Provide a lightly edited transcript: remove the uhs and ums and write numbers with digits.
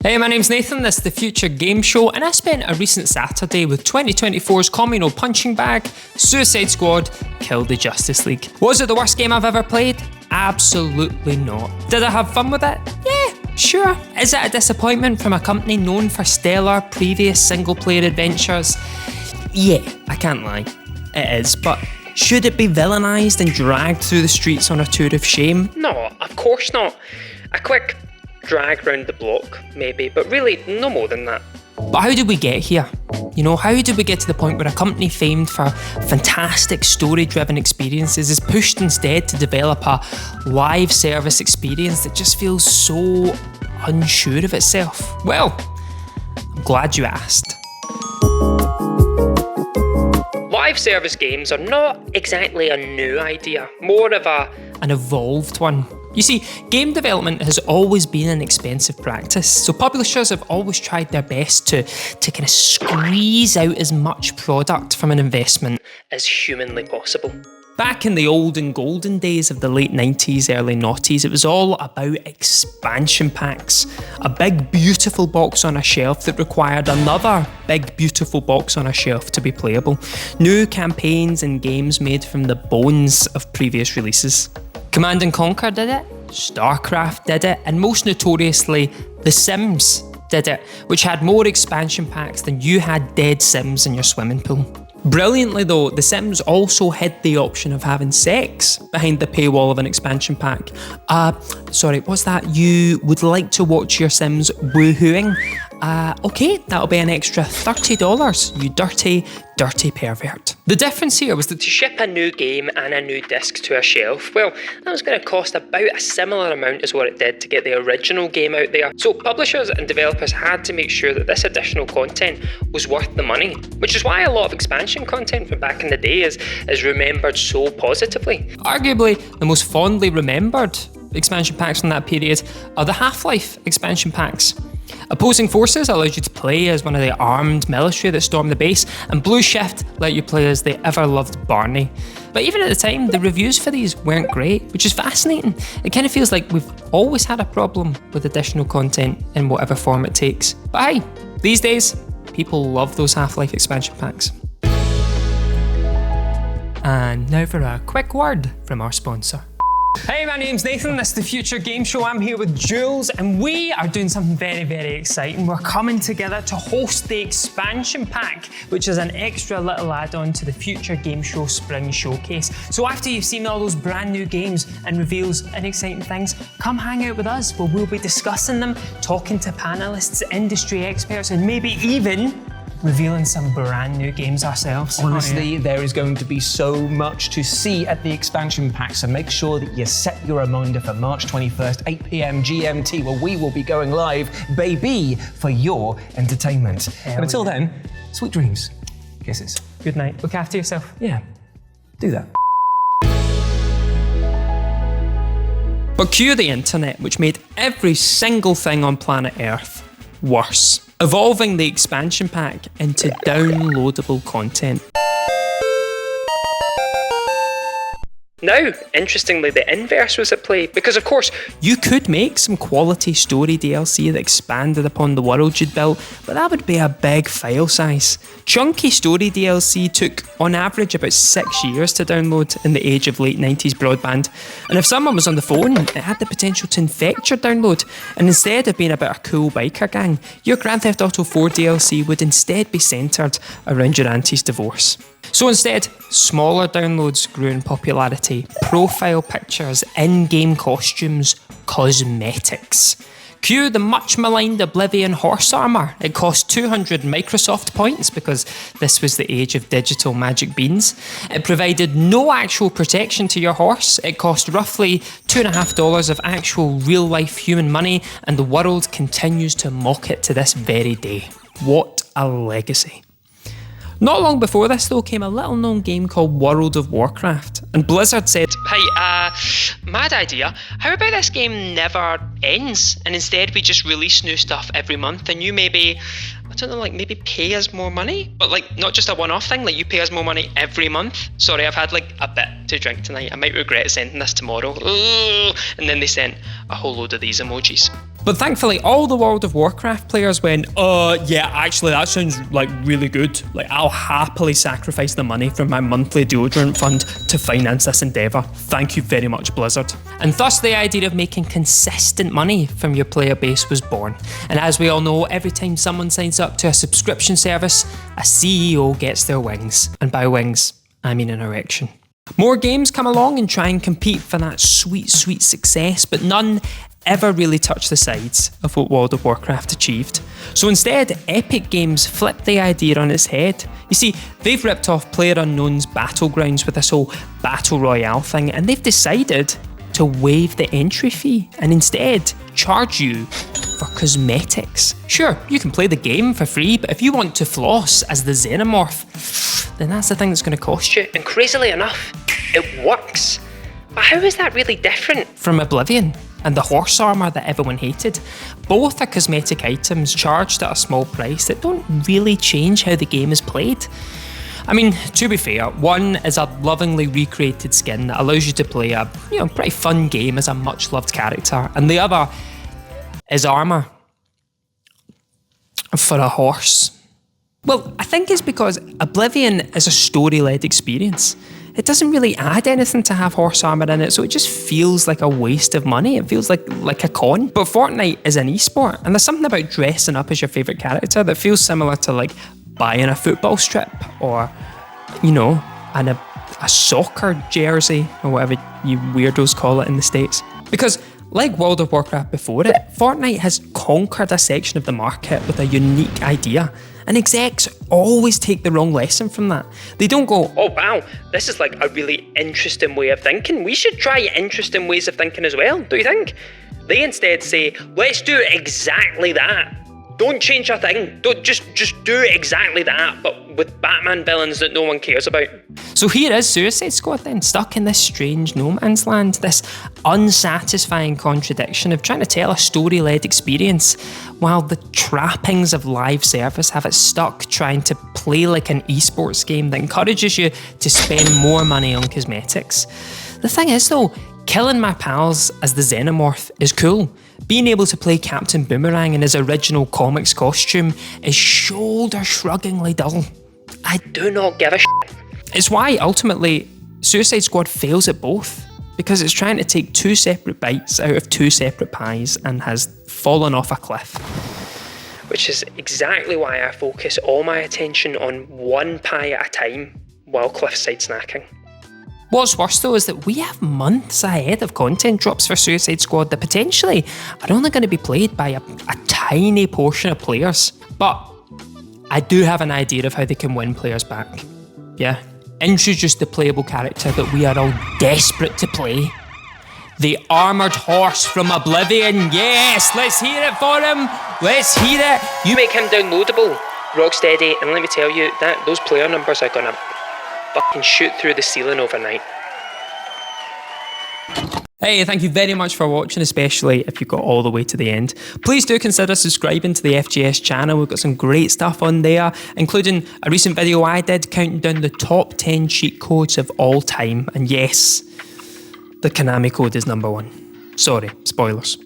Hey, my name's Nathan, this is the Future Game Show, and I spent a recent Saturday with 2024's communal punching bag, Suicide Squad, Kill the Justice League. Was it the worst game I've ever played? Absolutely not. Did I have fun with it? Yeah, sure. Is it a disappointment from a company known for stellar previous single-player adventures? Yeah, I can't lie. It is, but should it be villainised and dragged through the streets on a tour of shame? No, of course not. A quick drag round the block, maybe, but really no more than that. But how did we get here? You know, how did we get to the point where a company famed for fantastic story-driven experiences is pushed instead to develop a live service experience that just feels so unsure of itself? Well, I'm glad you asked. Live service games are not exactly a new idea, more of an evolved one. You see, game development has always been an expensive practice, so publishers have always tried their best to kind of squeeze out as much product from an investment as humanly possible. Back in the olden golden days of the late 90s, early noughties, it was all about expansion packs. A big beautiful box on a shelf that required another big beautiful box on a shelf to be playable. New campaigns and games made from the bones of previous releases. Command & Conquer did it, StarCraft did it, and most notoriously, The Sims did it, which had more expansion packs than you had dead Sims in your swimming pool. Brilliantly though, The Sims also hid the option of having sex behind the paywall of an expansion pack. What's that? You would like to watch your Sims woohooing? Okay, that'll be an extra $30, you dirty pervert. The difference here was that to ship a new game and a new disc to a shelf, well, that was going to cost about a similar amount as what it did to get the original game out there. So publishers and developers had to make sure that this additional content was worth the money, which is why a lot of expansion content from back in the day is remembered so positively. Arguably, the most fondly remembered expansion packs from that period are the Half-Life expansion packs. Opposing Forces allowed you to play as one of the armed military that stormed the base, and Blue Shift let you play as the ever-loved Barney. But even at the time, the reviews for these weren't great, which is fascinating. It kind of feels like we've always had a problem with additional content in whatever form it takes. But hey, these days, people love those Half-Life expansion packs. And now for a quick word from our sponsor. Hey, my name's Nathan, this is the Future Game Show. I'm here with Jules and we are doing something very, very exciting. We're coming together to host the expansion pack, which is an extra little add-on to the Future Game Show Spring Showcase. So after you've seen all those brand new games and reveals and exciting things, come hang out with us where we'll be discussing them, talking to panelists, industry experts, and maybe even revealing some brand new games ourselves. Honestly, there is going to be so much to see at the expansion pack, so make sure that you set your reminder for March 21st, 8 p.m. GMT, where we will be going live, baby, for your entertainment. But until then, sweet dreams. Kisses. Good night. Look after yourself. Yeah, do that. But cue the internet, which made every single thing on planet Earth worse, evolving the expansion pack into downloadable content. Now, interestingly, the inverse was at play, because of course, you could make some quality story DLC that expanded upon the world you'd built, but that would be a big file size. Chunky story DLC took, on average, about 6 years to download in the age of late 90s broadband, and if someone was on the phone, it had the potential to infect your download, and instead of being about a cool biker gang, your Grand Theft Auto 4 DLC would instead be centred around your auntie's divorce. So instead, smaller downloads grew in popularity, profile pictures, in-game costumes, cosmetics. Cue the much maligned Oblivion horse armour. It cost 200 Microsoft points because this was the age of digital magic beans. It provided no actual protection to your horse. It cost roughly $2.50 of actual real-life human money, and the world continues to mock it to this very day. What a legacy. Not long before this though came a little known game called World of Warcraft, and Blizzard said, "Hey, mad idea, how about this game never ends and instead we just release new stuff every month and you maybe, I don't know, like maybe pay us more money? But like not just a one-off thing, like you pay us more money every month." Sorry, I've had like a bit to drink tonight, I might regret sending this tomorrow. Ooh. And then they sent a whole load of these emojis. But thankfully, all the World of Warcraft players went, yeah, actually, that sounds like really good. Like, I'll happily sacrifice the money from my monthly deodorant fund to finance this endeavour. Thank you very much, Blizzard. And thus the idea of making consistent money from your player base was born. And as we all know, every time someone signs up to a subscription service, a CEO gets their wings. And by wings, I mean an erection. More games come along and try and compete for that sweet, sweet success, but none ever really touch the sides of what World of Warcraft achieved. So instead, Epic Games flipped the idea on its head. You see, they've ripped off PlayerUnknown's Battlegrounds with this whole Battle Royale thing, and they've decided to waive the entry fee and instead charge you for cosmetics. Sure, you can play the game for free, but if you want to floss as the Xenomorph, then that's the thing that's going to cost you. And crazily enough, it works. But how is that really different from Oblivion and the horse armour that everyone hated? Both are cosmetic items charged at a small price that don't really change how the game is played. I mean, to be fair, one is a lovingly recreated skin that allows you to play a pretty fun game as a much loved character, and the other is armour for a horse. Well, I think it's because Oblivion is a story-led experience. It doesn't really add anything to have horse armour in it, so it just feels like a waste of money. It feels like a con. But Fortnite is an esport, and there's something about dressing up as your favourite character that feels similar to like buying a football strip or, and a soccer jersey or whatever you weirdos call it in the States. Because like World of Warcraft before it, Fortnite has conquered a section of the market with a unique idea. And execs always take the wrong lesson from that. They don't go, oh wow, this is like a really interesting way of thinking. We should try interesting ways of thinking as well, don't you think? They instead say, let's do exactly that. Don't change a thing. Don't just do exactly that, but with Batman villains that no one cares about. So here is Suicide Squad then, stuck in this strange no man's land, this unsatisfying contradiction of trying to tell a story-led experience while the trappings of live service have it stuck trying to play like an esports game that encourages you to spend more money on cosmetics. The thing is though, killing my pals as the Xenomorph is cool. Being able to play Captain Boomerang in his original comics costume is shoulder-shruggingly dull. I do not give a shit. It's why, ultimately, Suicide Squad fails at both, because it's trying to take two separate bites out of two separate pies and has fallen off a cliff. Which is exactly why I focus all my attention on one pie at a time while cliffside snacking. What's worse though is that we have months ahead of content drops for Suicide Squad that potentially are only going to be played by a tiny portion of players. But I do have an idea of how they can win players back. Yeah, introduce the playable character that we are all desperate to play. The armoured horse from Oblivion. Yes, let's hear it for him. Let's hear it. You make him downloadable, Rocksteady, and let me tell you that those player numbers are gonna fucking shoot through the ceiling overnight. Hey, thank you very much for watching, especially if you got all the way to the end. Please do consider subscribing to the FGS channel. We've got some great stuff on there, including a recent video I did counting down the top 10 cheat codes of all time. And yes, the Konami code is number 1. Sorry, spoilers.